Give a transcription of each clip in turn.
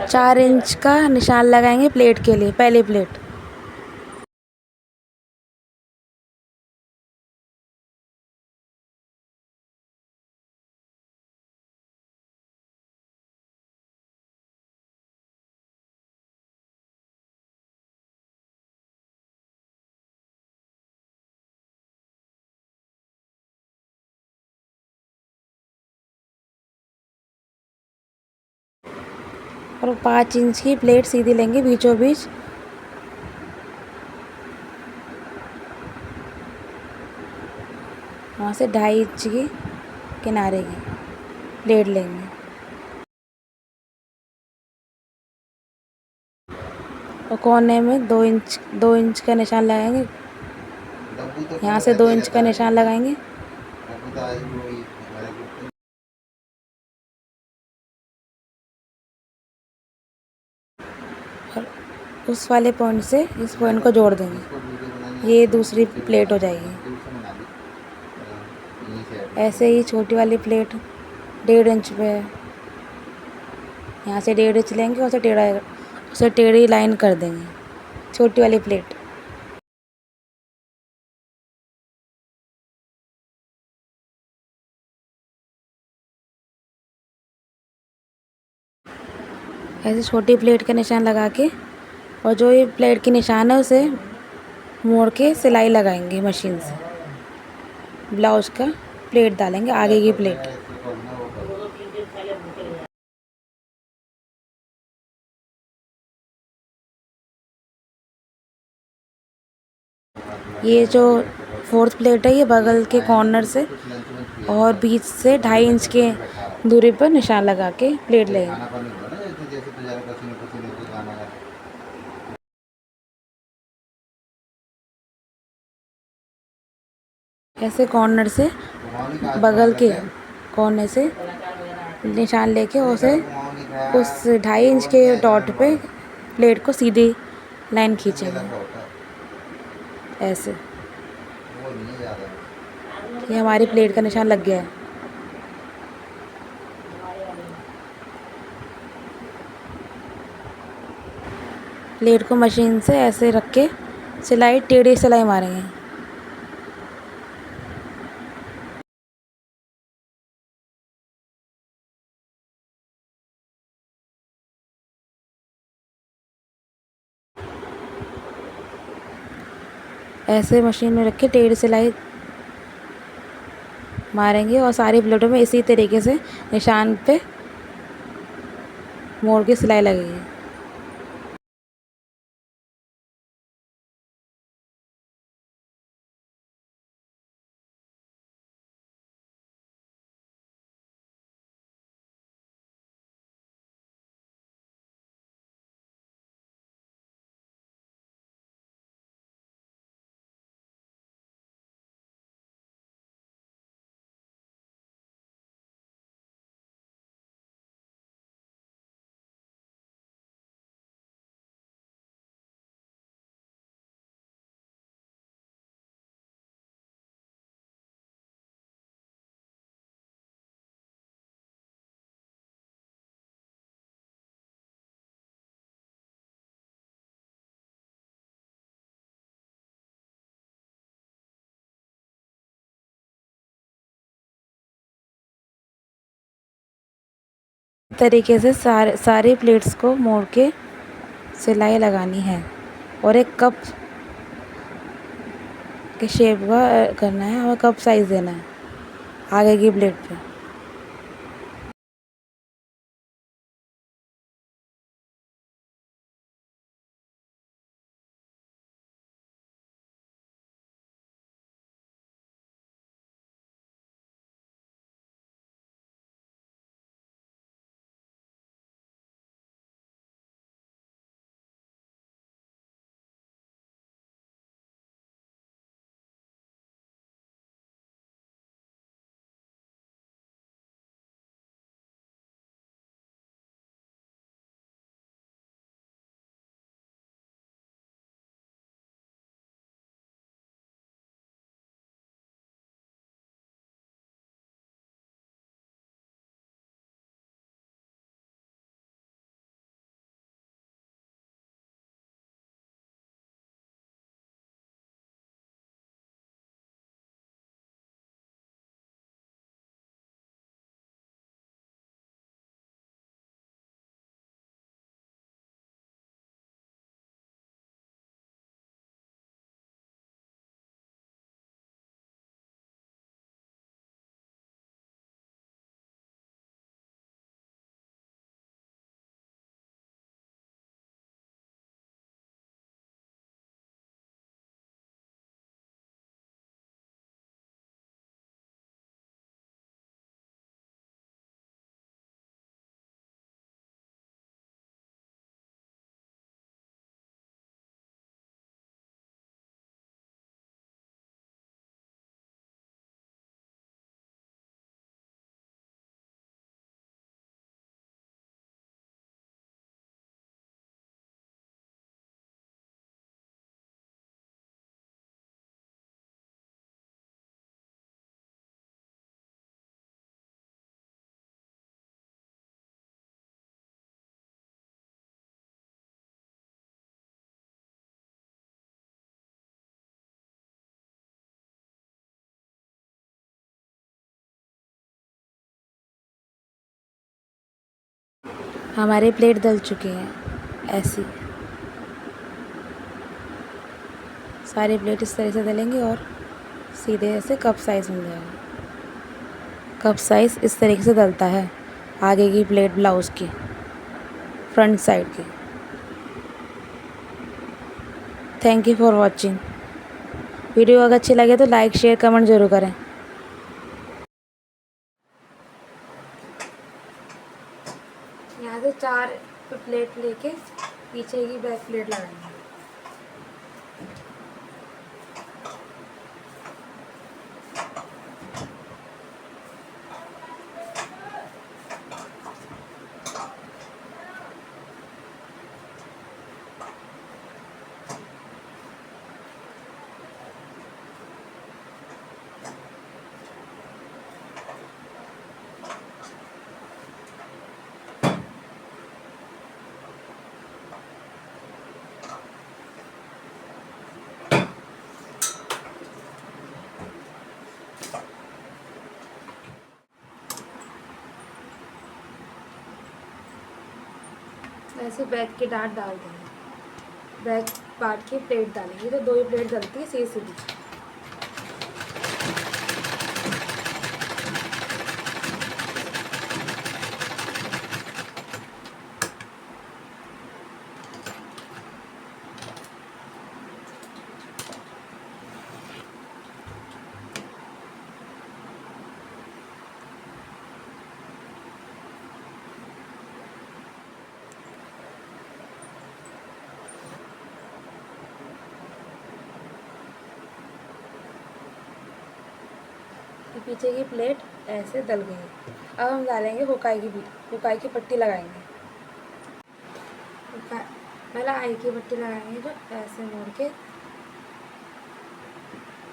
4 inch का निशान लगाएंगे प्लेट के लिए, पहली प्लेट। और 5 इंच की प्लेट सीधी लेंगे बीचों बीच। वहाँ से 2.5 इंच की किनारे की प्लेट लेंगे और कोने में 2 इंच का निशान लगाएंगे। यहाँ से 2 इंच का निशान लगाएंगे और उस वाले पॉइंट से इस पॉइंट को जोड़ देंगे। ये दूसरी प्लेट हो जाएगी। ऐसे ही छोटी वाली प्लेट 1.5 इंच पे है, यहाँ से 1.5 इंच लेंगे और उसे टेढ़ी लाइन कर देंगे छोटी वाली प्लेट। ऐसे छोटी प्लेट का निशान लगा के और जो ये प्लेट की निशान है उसे मोड़ के सिलाई लगाएंगे मशीन से। ब्लाउज का प्लेट डालेंगे, आगे की प्लेट। ये जो 4th प्लेट है ये बगल के कॉर्नर से और बीच से 2.5 इंच के दूरी पर निशान लगा के प्लेट लेंगे। ऐसे कॉर्नर से बगल के कोने से निशान लेके उसे उस 2.5 इंच के डॉट पे प्लेट को सीधी लाइन खींचेंगे ऐसे। ये हमारी प्लेट का निशान लग गया है। प्लेट को मशीन से ऐसे रख के टेढ़ी सिलाई मारेंगे। ऐसे मशीन में रख के टेढ़ी सिलाई मारेंगे और सारी प्लेटों में इसी तरीके से निशान पे मोड़ के सिलाई लगेगी। तरीके से सारी प्लेट्स को मोड़ के सिलाई लगानी है और एक कप के शेप का करना है और कप साइज़ देना है आगे की प्लेट पे। हमारे प्लेट डल चुके हैं। ऐसी सारे प्लेट इस तरह से डलेंगे और सीधे ऐसे कप साइज़ मिल जाएगा। कप साइज़ इस तरीके से डलता है आगे की प्लेट ब्लाउज़ की, फ्रंट साइड की। Thank you for watching. Video अगर अच्छी लगे तो लाइक शेयर कमेंट ज़रूर करें। यहाँ से 4 प्लेट लेके पीछे की बैक प्लेट लगाएंगे। ऐसे बैक की डांट डाल देंगे। बैक पार्ट की प्लेट डालेंगे तो 2 ही प्लेट डलती है सीधी सीधी। पीछे की प्लेट ऐसे डल गई है। अब हम डालेंगे हुकाई की पट्टी लगाएंगे। पहले आई की पट्टी लगाएंगे जो ऐसे मोड़ के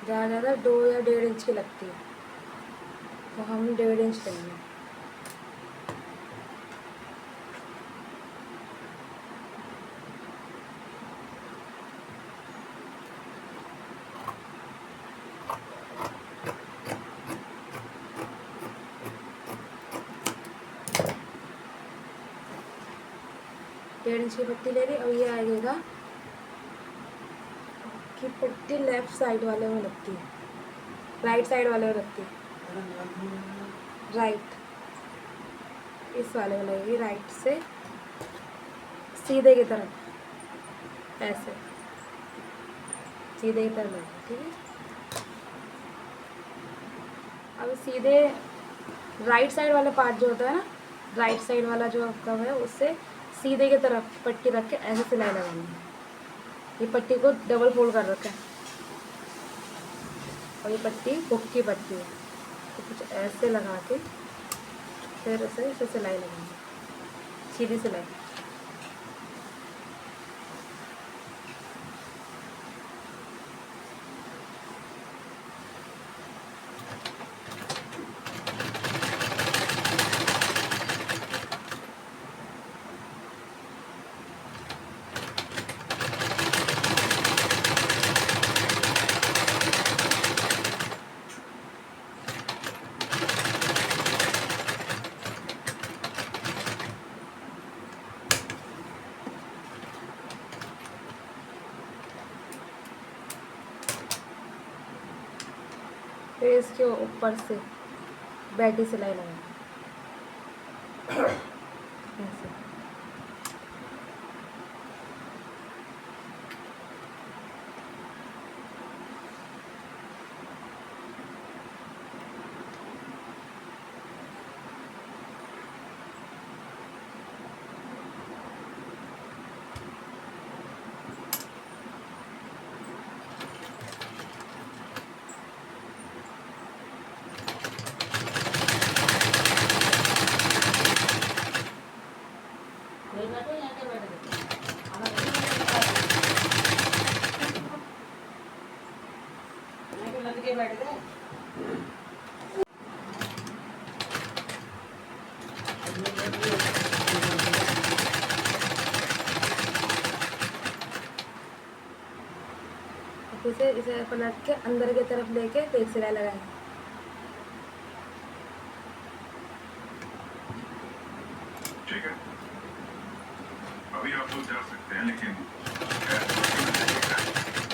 ज़्यादा 2 या 1.5 इंच की लगती है, तो हम 1.5 इंच लेंगे। डेढ़ इंच की पट्टी ले ली। और ये आएगा कि पट्टी लेफ़्ट साइड वाले में लगती है, राइट साइड वाले में लगती है, राइट इस वाले में लगेगी, राइट से सीधे की तरफ, ऐसे सीधे की तरफ लगेगी। ठीक है। अब सीधे राइट साइड वाला पार्ट जो होता है ना, राइट साइड वाला जो आपका है उससे सीधे की तरफ पट्टी रख के ऐसे सिलाई लगानी है। ये पट्टी को डबल फोल्ड कर रखा है और ये पट्टी हुक की पट्टी है, तो कुछ ऐसे लगा के फिर ऐसे सिलाई लगानी, सीधी सिलाई। फिर इसके ऊपर से बैठी सिलाई लगाएंगे ऐसे। इसे पलट के अंदर की तरफ लेके एक सिलाई लगाएंगे। ठीक है। अभी आप लोग जा सकते हैं, लेकिन खैर दोस्ती में रहिएगा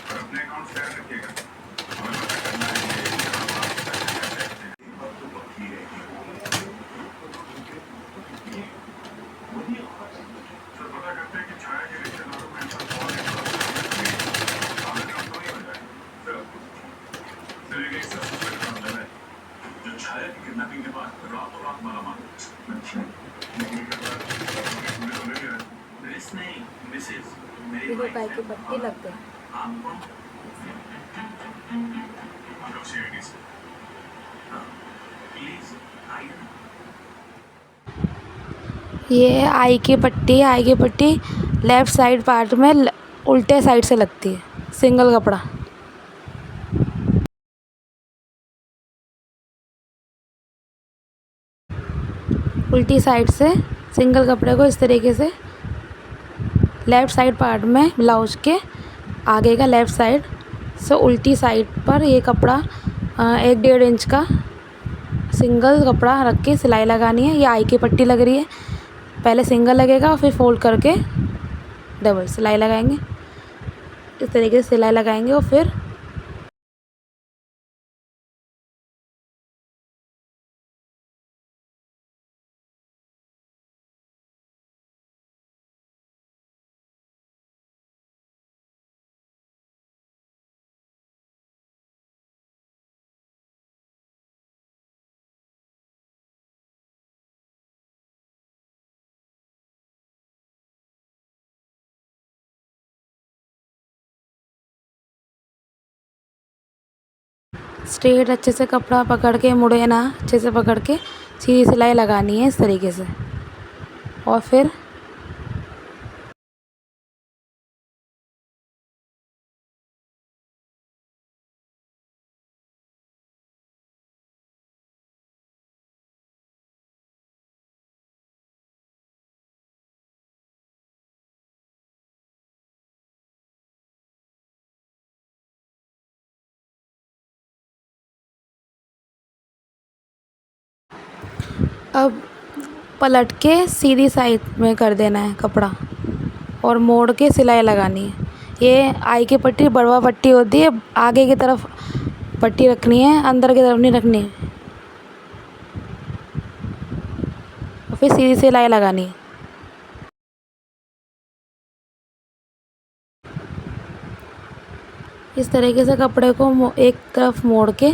और अपने अकाउंट शेयर रखिएगा। हमें पता करना है कि कहाँ आप पैसे कैसे आते हैं। एक बात तो पक्की है कि ये वही आवाज है। सर पता करते हैं कि छाया के रिश्तेदारों में ऐसा कौन है जो शामिल काम तो नहीं हो जाएगा। सर एक सस्पेक्ट मामला है जो छाया की किडनैपिंग के बाद रातों रात मारा मार। अच्छा, लेकिन क्या बात पुलिस तो ले लिया? पुलिस नहीं, मिसेज मेरी देखो वाइफ गाय है। की पट्टी लग गई। आप कौन? हम लोग सीआईडी से। हाँ, प्लीज आइए ना। ये आई की पट्टी लेफ्ट साइड पार्ट में उल्टे साइड से लगती है, सिंगल कपड़ा। उल्टी साइड से सिंगल कपड़े को इस तरीके से लेफ़्ट साइड पार्ट में ब्लाउज के आगे का लेफ़्ट साइड से उल्टी साइड पर ये कपड़ा 1-1.5 इंच का सिंगल कपड़ा रख के सिलाई लगानी है। ये आई की पट्टी लग रही है, पहले सिंगल लगेगा और फिर फोल्ड करके डबल सिलाई लगाएंगे। इस तरीके से सिलाई लगाएंगे और फिर स्ट्रेट अच्छे से कपड़ा पकड़ के मुड़े ना, अच्छे से पकड़ के सीधी सिलाई लगानी है इस तरीके से। और फिर अब पलट के सीधी साइड में कर देना है कपड़ा और मोड़ के सिलाई लगानी है। ये आई की पट्टी बड़वा पट्टी होती है, आगे की तरफ पट्टी रखनी है, अंदर की तरफ नहीं रखनी है। और फिर सीधी सिलाई लगानी है। इस तरीके से कपड़े को एक तरफ मोड़ के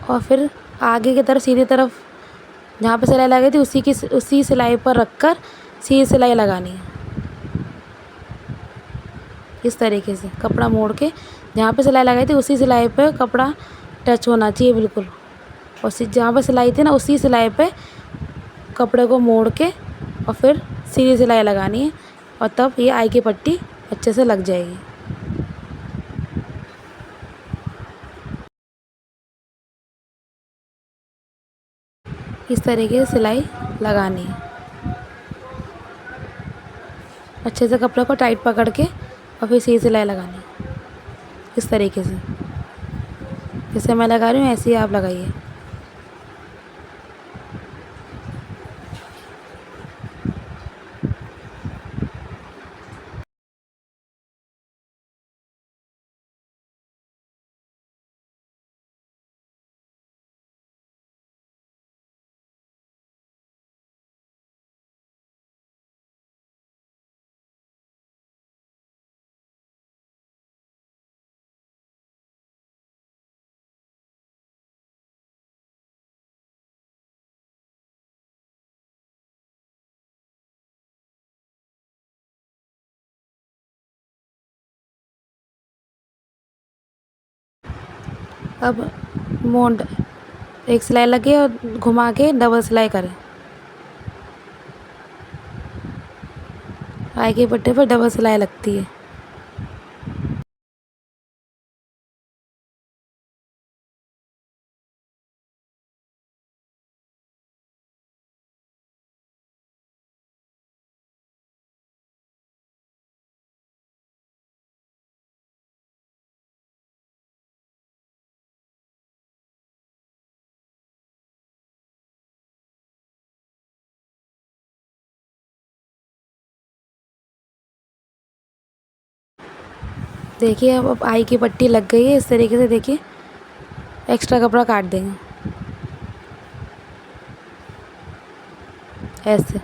और फिर आगे की तरफ सीधी तरफ जहाँ पे सिलाई लगाई थी उसी सिलाई पर रख कर सीधी सिलाई लगानी है। इस तरीके से कपड़ा मोड़ के जहाँ पे सिलाई लगाई थी उसी सिलाई पे कपड़ा टच होना चाहिए बिल्कुल। और जहाँ पे सिलाई थी ना उसी सिलाई पे कपड़े को मोड़ के और फिर सीधी सिलाई लगानी है और तब ये आई की पट्टी अच्छे से लग जाएगी। इस तरीके से सिलाई लगानी है। अच्छे से कपड़े को टाइट पकड़ के और फिर सीधी सिलाई लगानी है इस तरीके से। जैसे मैं लगा रही हूँ ऐसे ही आप लगाइए। अब मोड़ एक सिलाई लगे और घुमा के डबल सिलाई करें। आई की पट्टी पर डबल सिलाई लगती है। देखिए अब आई की पट्टी लग गई है। इस तरीके से देखिए एक्स्ट्रा कपड़ा काट देंगे ऐसे।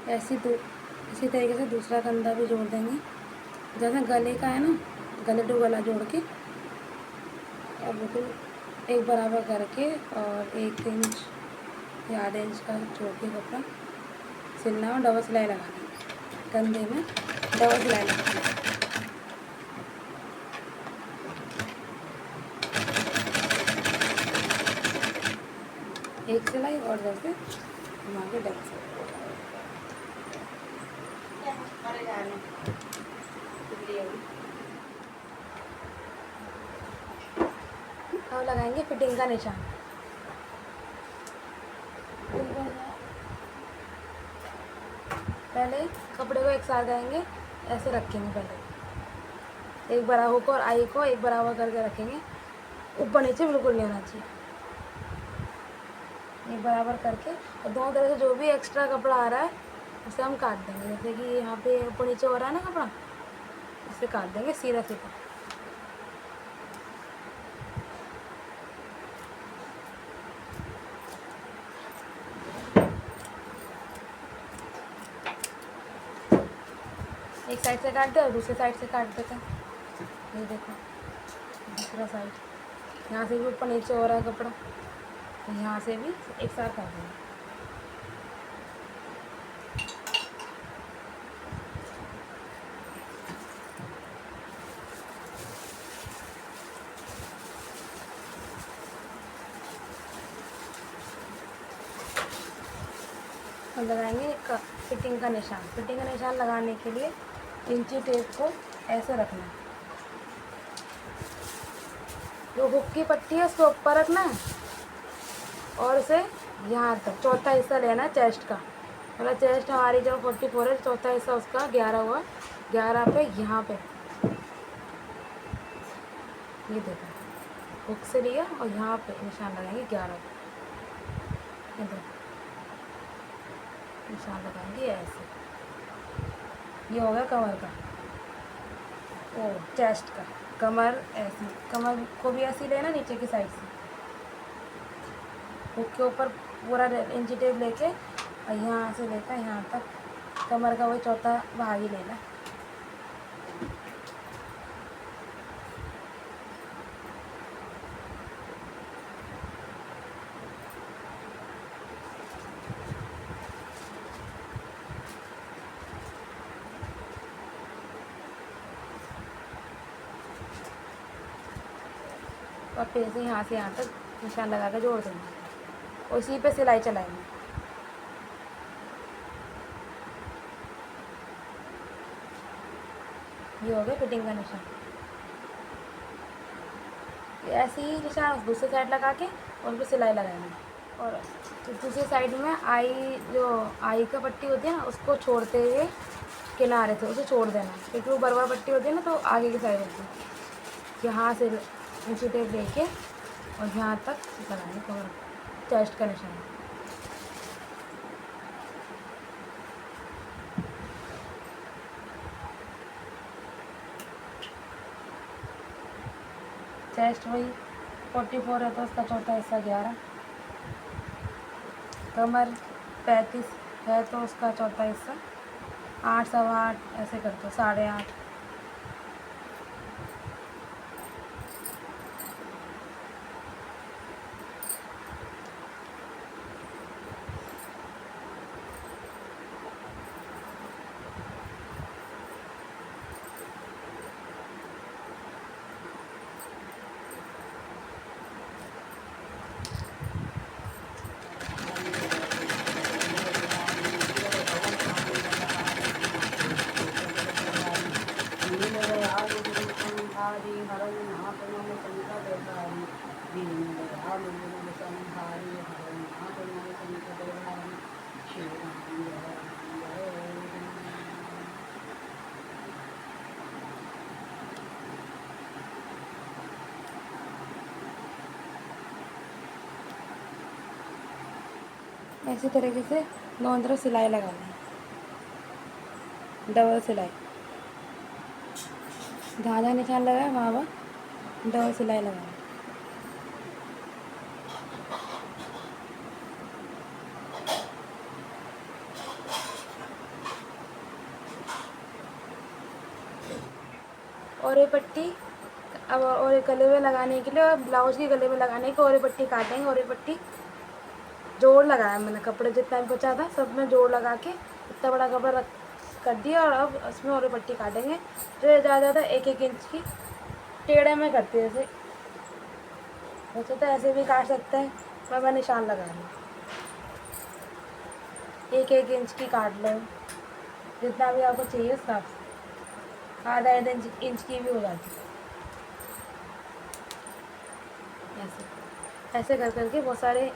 इसी तरीके से दूसरा कंधा भी जोड़ देंगे। जैसे गले का है ना, गले टू गला जोड़ के और बिल्कुल एक बराबर करके और 1 इंच या आधे इंच का छोड़ के कपड़ा सिलना और डबल सिलाई लगानी है। कंधे में डबल सिलाई लगानी है। एक सिलाई और जैसे घुमा के डबल सिलाई। अब लगाएंगे फिटिंग का निशान। पहले कपड़े को एक साथ लगाएंगे, ऐसे रखेंगे। पहले एक बराबर को और आई को एक बराबर करके रखेंगे। ऊपर नीचे बिल्कुल नहीं होना चाहिए। एक बराबर करके और दोनों तरफ से जो भी एक्स्ट्रा कपड़ा आ रहा है उसे हम काट देंगे। जैसे कि यहाँ पे ऊपर नीचे हो रहा है ना कपड़ा, इसे काट देंगे सीधा सीधा। एक साइड से काट दे और दूसरे साइड से काट देते हैं। ये देखो दूसरा साइड, यहाँ से भी ऊपर नीचे हो रहा है कपड़ा, तो यहाँ से भी एक साथ काट देंगे। और लगाएंगे फिटिंग का निशान। फिटिंग का निशान लगाने के लिए इंची टेप को ऐसे रखना है। जो हुक की पट्टी है उसको ऊपर रखना है और उसे यहाँ तक चौथा हिस्सा लेना है चेस्ट का। मतलब चेस्ट हमारी जो 44 है, चौथा हिस्सा उसका 11 हुआ। 11 पे यहाँ पे ये देखो हुक से लिया और यहाँ पे निशान लगाएंगे 11 पे। ये देखो निशान लगाएंगे ऐसे। ये हो गया कमर का, ओ चेस्ट का। कमर ऐसी, कमर को भी ऐसी लेना नीचे की साइड से। हुक के ऊपर पूरा इंची टेप लेके और यहाँ से लेकर यहाँ तक कमर का वही चौथा भाग ही लेना। और फिर से यहाँ तक निशान लगा कर जोड़ देंगे और इसी पे सिलाई चलाएंगे। ये हो गया फिटिंग का निशान। ऐसे ही निशान दूसरी साइड लगा के उन पर सिलाई लगाएंगे। और दूसरी साइड में जो आई का पट्टी होती है ना, उसको छोड़ते हुए किनारे से उसे छोड़ देना, क्योंकि वो बरबर पट्टी होती है ना, तो आगे की साइड होती है। यहाँ से इंची टेप लेके और यहाँ तक लगाएंगे कमर चेस्ट का निशान। चेस्ट वही 44 है तो उसका चौथा हिस्सा 11। कमर 35 है तो उसका चौथा हिस्सा 8, 8.25 ऐसे करते 8.5। ऐसी तरीके से दोनों तरफ सिलाई लगानी है, डबल सिलाई, जहाँ जहाँ निशान लगाए वहाँ वहाँ डबल सिलाई लगानी। और ये पट्टी अब और ये गले में लगाने के लिए, और ब्लाउज के गले में लगाने के और ये पट्टी काटेंगे। और ये पट्टी जोड़ लगाया मैंने, कपड़े जितना भी बचा था सब में जोड़ लगा के इतना बड़ा कपड़ा रख कर दिया। और अब उसमें और ये पट्टी काटेंगे, जो ये ज़्यादा 1-1 इंच की टेढ़े में करती है। जैसे वैसे तो ऐसे भी काट सकते हैं, पर मैं निशान लगा लूँ। 1-1 इंच की काट लो, जितना भी आपको चाहिए उस हिसाब से। आधा इंच की भी हो जाती है। ऐसे ऐसे कर करके बहुत सारे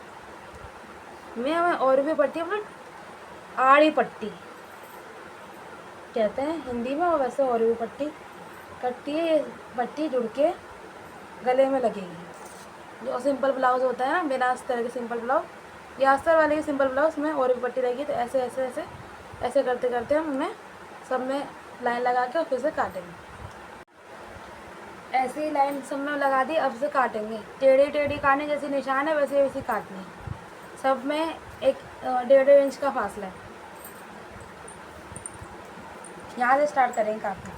में हमें और भी पट्टी, मतलब आड़ी पट्टी कहते हैं हिंदी में, और वैसे और भी पट्टी कटती है। ये पट्टी जुड़ के गले में लगेगी। जो सिंपल ब्लाउज होता है ना, बिना अस्तर के सिंपल ब्लाउज या अस्तर वाले के सिंपल ब्लाउज में और भी पट्टी लगेगी। तो ऐसे ऐसे ऐसे ऐसे करते करते हम उन्हें सब में लाइन लगा के और फिर से काटेंगे। ऐसे ही लाइन सब में लगा दी, अब से काटेंगे। टेढ़ी टेढ़ी काटनी, जैसे निशान है वैसे वैसे काटनी है। सब में 1-1.5 इंच का फासला है। यहाँ से स्टार्ट करेंगे काटना।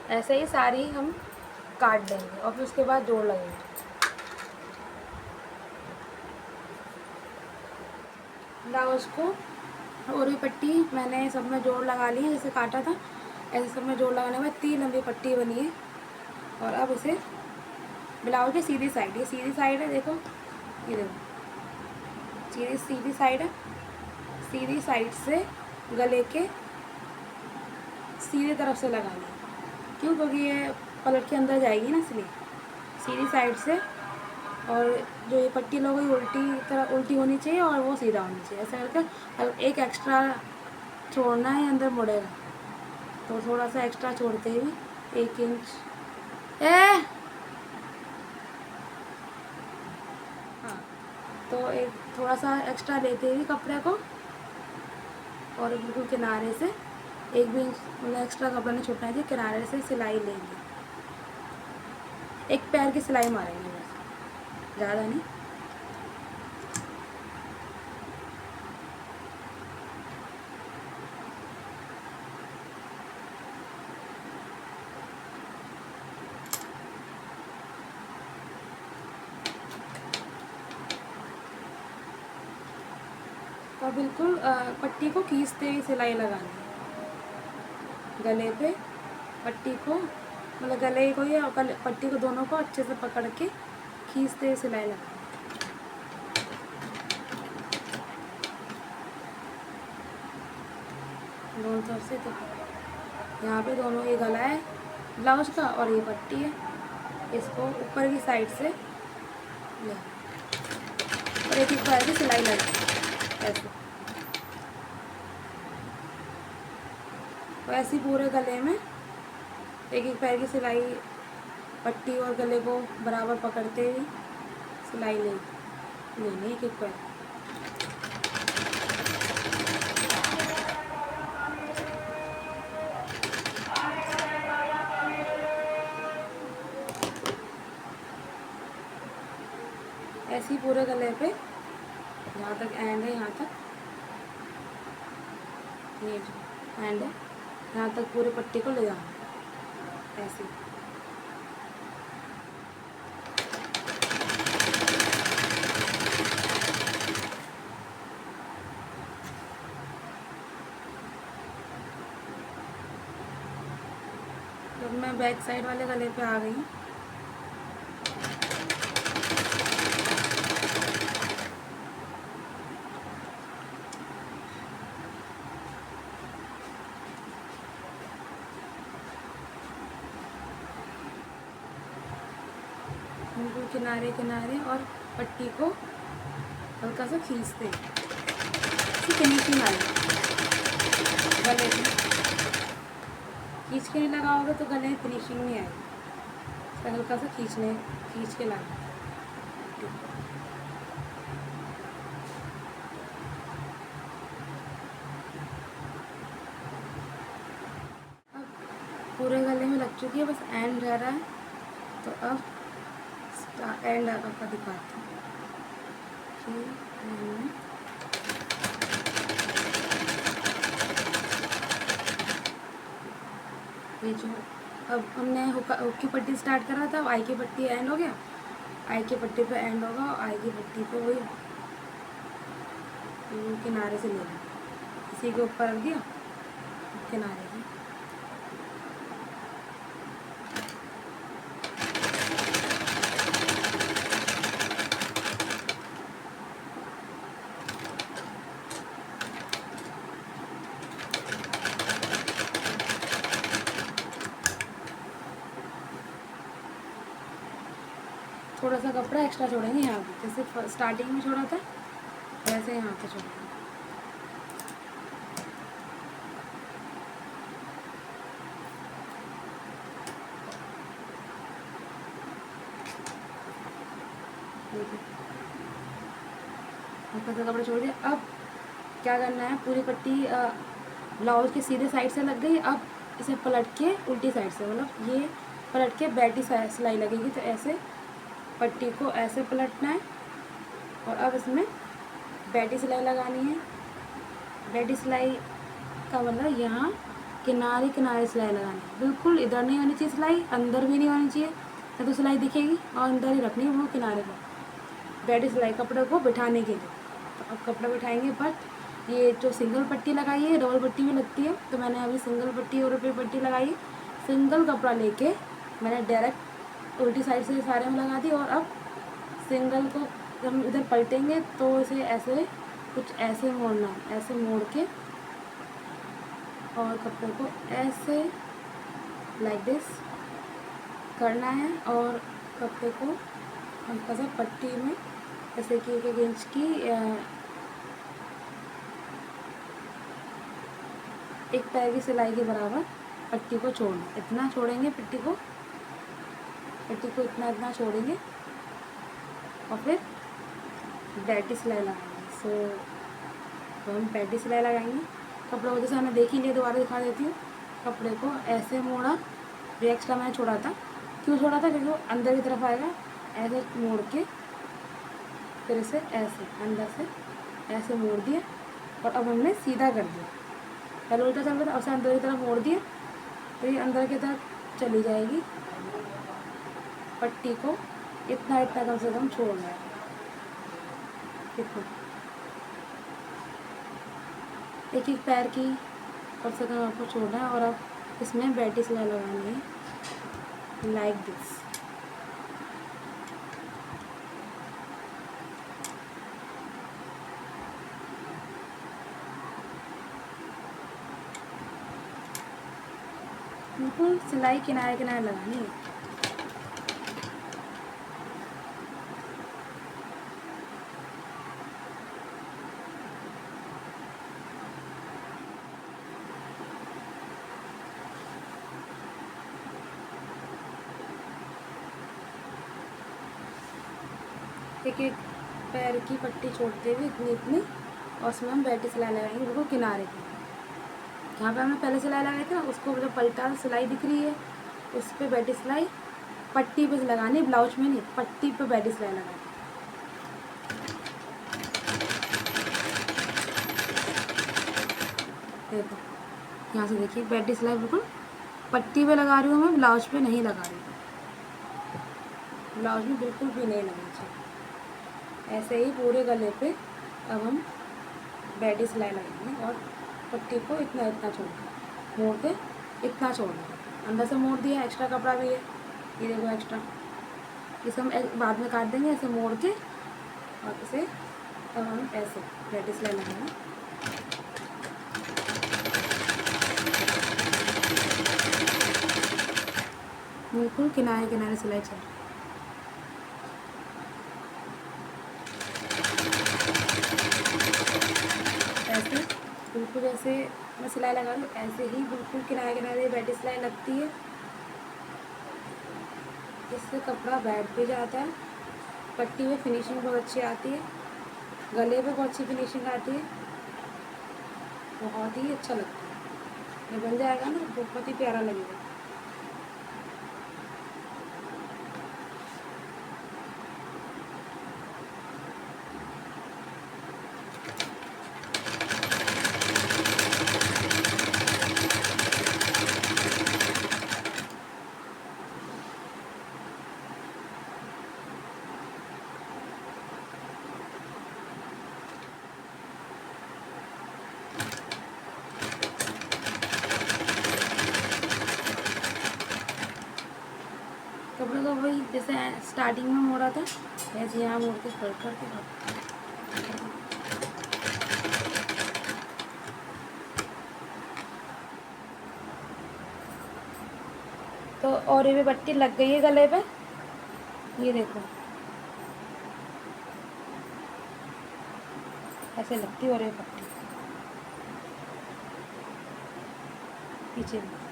ऐसे ही सारी हम काट देंगे और फिर उसके बाद जोड़ लगेंगे। ब्लाउज को और भी पट्टी मैंने सब में जोड़ लगा ली है, जैसे काटा था ऐसे सब में जोड़ लगाने के बाद 3 लंबी पट्टी बनी है। और अब इसे ब्लाउज की सीधी साइड, ये सीधी साइड है, देखो ये देखो सीधी सीधी साइड है। सीधी साइड से गले के सीधी तरफ से लगाना है। क्यों? क्योंकि ये पलट के अंदर जाएगी ना, इसलिए सीधी साइड से। और जो ये पट्टी लोग उल्टी होनी चाहिए और वो सीधा होनी चाहिए। ऐसा करके अब एक एक्स्ट्रा छोड़ना है, अंदर मुड़ेगा तो थोड़ा सा एक्स्ट्रा छोड़ते हुए 1 इंच हाँ, तो एक थोड़ा सा एक्स्ट्रा लेते हुए कपड़े को और बिल्कुल किनारे से 1 भी इंच मतलब एक्स्ट्रा कपड़ा नहीं छूटना चाहिए। किनारे से सिलाई लेंगे, एक पैर की सिलाई मारेंगे बस, ज़्यादा नहीं। और बिल्कुल पट्टी को खींचते हुए सिलाई लगानी है गले पे। पट्टी को मतलब गले को या पट्टी को दोनों को अच्छे से पकड़ के खींचते हुए सिलाई लगानी है। दोनों तरफ से। तो यहाँ पे दोनों, ये गला है ब्लाउज का और ये पट्टी है, इसको ऊपर की साइड से ले और एक बार की सिलाई लगा ऐसे। तो ऐसे पूरे गले में एक पैर की सिलाई, पट्टी और गले को बराबर पकड़ते हुए सिलाई लेनी एक पैर। ऐसे ही पूरे गले पे जहाँ तक एंड है, यहाँ तक ये जो एंड है यहाँ तक पूरे पट्टी को ले जाना ऐसे। तो मैं बैक साइड वाले गले पे आ गई हूँ। किनारे किनारे और पट्टी को हल्का सा खींचते फिनिशिंग आई गले में। खींच के नहीं लगाओगे तो गले में फिनिशिंग नहीं आएगी, तो हल्का सा खींच के लगा। अब पूरे गले में लग चुकी है, बस एंड रह रहा है, तो अब एंड आपका दिखाती हूँ। ये जो अब हमने हुक की पट्टी स्टार्ट करा था, अब आई की पट्टी एंड हो गया, आई की पट्टी पे एंड होगा और आई की पट्टी पे वही किनारे से लेना, इसी के ऊपर रख दिया किनारे से। थोड़ा सा कपड़ा एक्स्ट्रा छोड़ेंगे यहाँ पे, जैसे स्टार्टिंग में छोड़ा था वैसे यहाँ पे छोड़ेंगे। हल्का सा कपड़ा छोड़ दिया। अब क्या करना है, पूरी पट्टी ब्लाउज के सीधे साइड से लग गई, अब इसे पलट के उल्टी साइड से, मतलब ये पलट के बैठी सिलाई लगेगी, तो ऐसे पट्टी को ऐसे पलटना है और अब इसमें बैठी सिलाई लगानी है। बैठी सिलाई का मतलब यहाँ किनारे किनारे सिलाई लगानी है, बिल्कुल इधर नहीं होनी चाहिए सिलाई, अंदर भी नहीं होनी चाहिए, तो सिलाई दिखेगी और अंदर ही रखनी है वो किनारे पर। बैठी सिलाई कपड़े को बिठाने के लिए, तो अब कपड़ा बिठाएंगे, बट ये जो सिंगल पट्टी लगाई है डबल पट्टी भी लगती है, तो मैंने अभी सिंगल पट्टी और ऊपर पट्टी लगाई है। सिंगल कपड़ा लेके मैंने डायरेक्ट उल्टी साइड से सारे में लगा दी, और अब सिंगल को जब हम इधर पलटेंगे तो इसे ऐसे कुछ ऐसे मोड़ना है, ऐसे मोड़ के और कपड़े को ऐसे लाइक दिस करना है, और कपड़े को हल्का सा पट्टी में जैसे कि 1 इंच की एक पैर की सिलाई के बराबर पट्टी को छोड़ना, इतना छोड़ेंगे पट्टी को इतना छोड़ेंगे और फिर बैठी सिलाई लगाएंगे। तो हम बैठी सिलाई लगाएंगे। कपड़े को जैसे हमने देख ही लिया, दोबारा दिखा देती हूँ। कपड़े को ऐसे मोड़ा, जो एक्स्ट्रा मैंने छोड़ा था, क्यों छोड़ा था, क्योंकि वो अंदर की तरफ आएगा, ऐसे मोड़ के फिर इसे ऐसे अंदर से ऐसे मोड़ दिया, और अब हमने सीधा कर दिया। पहले उल्टा चल रहा था, उसे अंदर की तरफ मोड़ दिया, तो ये अंदर की तरफ चली जाएगी। पट्टी को इतना कम से कम छोड़ना है, इतना एक पैर की कम से कम आपको छोड़ना है, और अब इसमें बैठी सिलाई लगानी है लाइक दिस। बिल्कुल सिलाई किनारे किनारे लगानी है। एक पैर की पट्टी छोड़ते हुए इतनी और उसमें हम बैठी सिलाई लगाएंगे, बिल्कुल किनारे की। जहाँ पे हमने पहले सिलाई लगाई थी ना, उसको जो पलटा सिलाई दिख रही है उस पर बैठी सिलाई पट्टी पे लगानी, ब्लाउज में नहीं, पट्टी पे बैठी सिलाई लगानी। देखो यहाँ से देखिए, बैठी सिलाई बिल्कुल पट्टी पे लगा रही हूँ मैं, ब्लाउज पे नहीं लगा रही हूँ। ब्लाउज में बिल्कुल भी नहीं लगनी चाहिए। ऐसे ही पूरे गले पे अब हम बैठी सिलाई लगाएंगे, और पट्टी को इतना छोड़ना, मोड़ के इतना छोड़ना, अंदर से मोड़ दिया, एक्स्ट्रा कपड़ा भी है, ये देखो एक्स्ट्रा, इसे हम बाद में काट देंगे, ऐसे मोड़ के, और इसे अब हम ऐसे बैठी सिलाई लगाएंगे। बिल्कुल किनारे किनारे सिलाई चल रही है। बिल्कुल जैसे मैं सिलाई लगा रही हूँ ऐसे ही बिल्कुल किनारे किनारे बैठी सिलाई लगती है। इससे कपड़ा बैठ भी जाता है, पट्टी में फिनिशिंग बहुत अच्छी आती है, गले पे बहुत अच्छी फिनिशिंग आती है, बहुत ही अच्छा लगता है। ये बन जाएगा ना बहुत ही प्यारा लगेगा। कपड़े को वही जैसे स्टार्टिंग में मोड़ा था ऐसे यहाँ मोड़ के फोल्ड करके तो और ये भी पट्टी लग गई है गले पे। ये देखो ऐसे लगती है और ये पट्टी पीछे भी।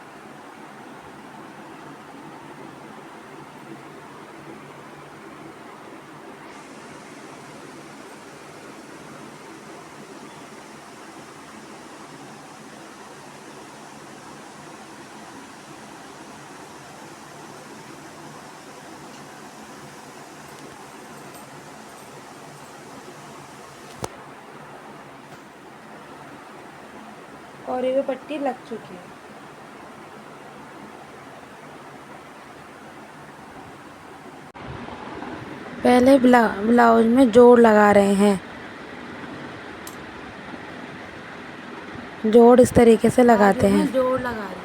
और ये भी पट्टी लग चुकी है। पहले ब्लाउज में जोड़ लगा रहे हैं। जोड़ इस तरीके से लगाते हैं। जोड़ लगा रहे हैं।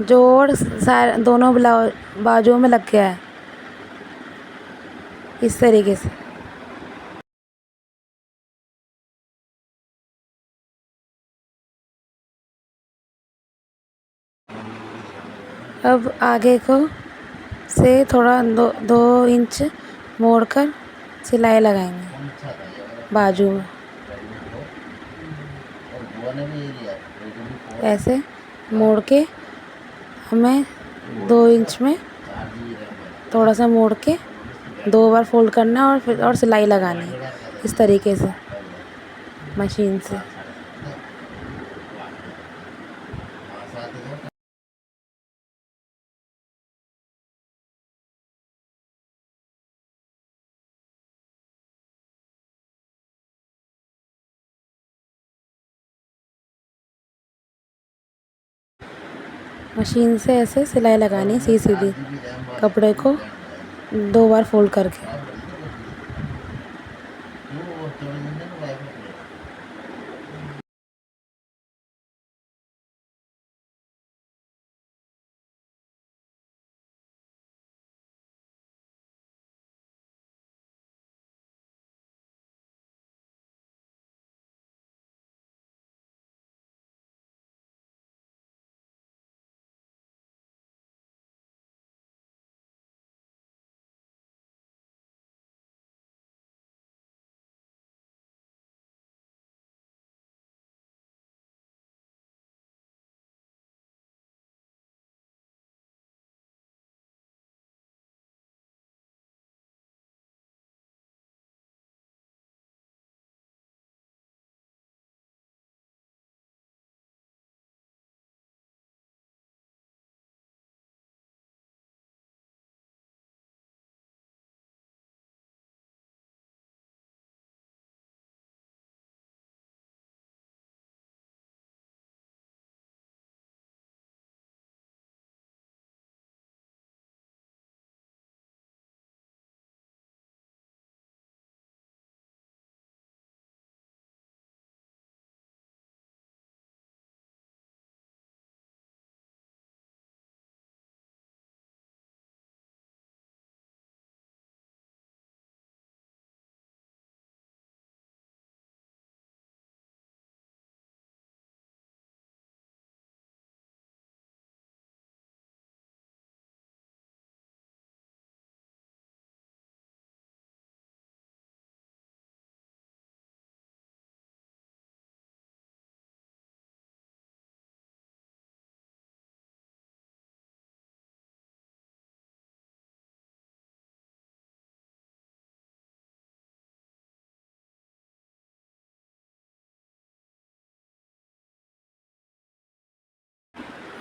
जोड़ सारे दोनों ब्लाउज बाजुओं में लग गया है इस तरीके से। अब आगे को से थोड़ा 2 इंच मोड़कर सिलाई लगाएंगे बाजू में। ऐसे मोड़ के हमें 2 इंच में थोड़ा सा मोड़ के 2 बार फोल्ड करना और फिर और सिलाई लगानी है इस तरीके से मशीन से। मशीन से ऐसे सिलाई लगानी सीधी सीधी कपड़े को 2 बार फोल्ड करके।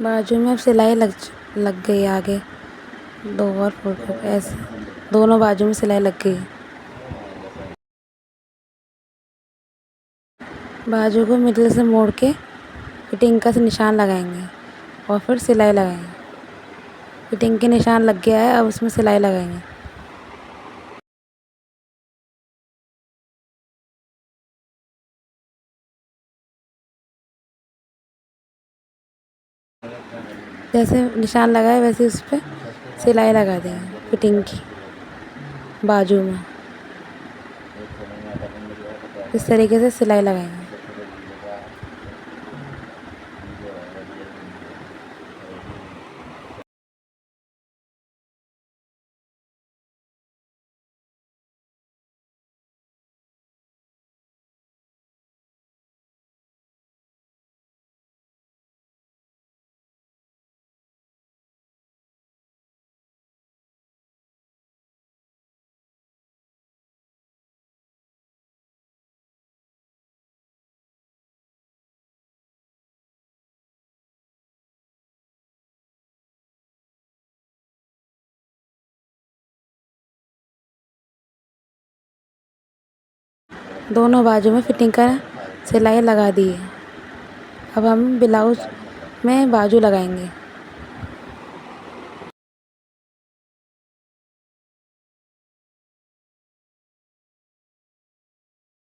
बाजू में अब सिलाई लग गई आगे 2 और फोल्ड ऐसे दोनों बाजू में सिलाई लग गई। बाजू को मिडिल से मोड़ के फिटिंग का से निशान लगाएंगे और फिर सिलाई लगाएंगे। फिटिंग के निशान लग गया है, अब उसमें सिलाई लगाएंगे। जैसे निशान लगाए वैसे उस पर सिलाई लगा देंगे फिटिंग की बाजू में। इस तरीके से सिलाई लगाएंगे। दोनों बाजू में फिटिंग का सिलाई लगा दी है। अब हम ब्लाउज में बाजू लगाएंगे।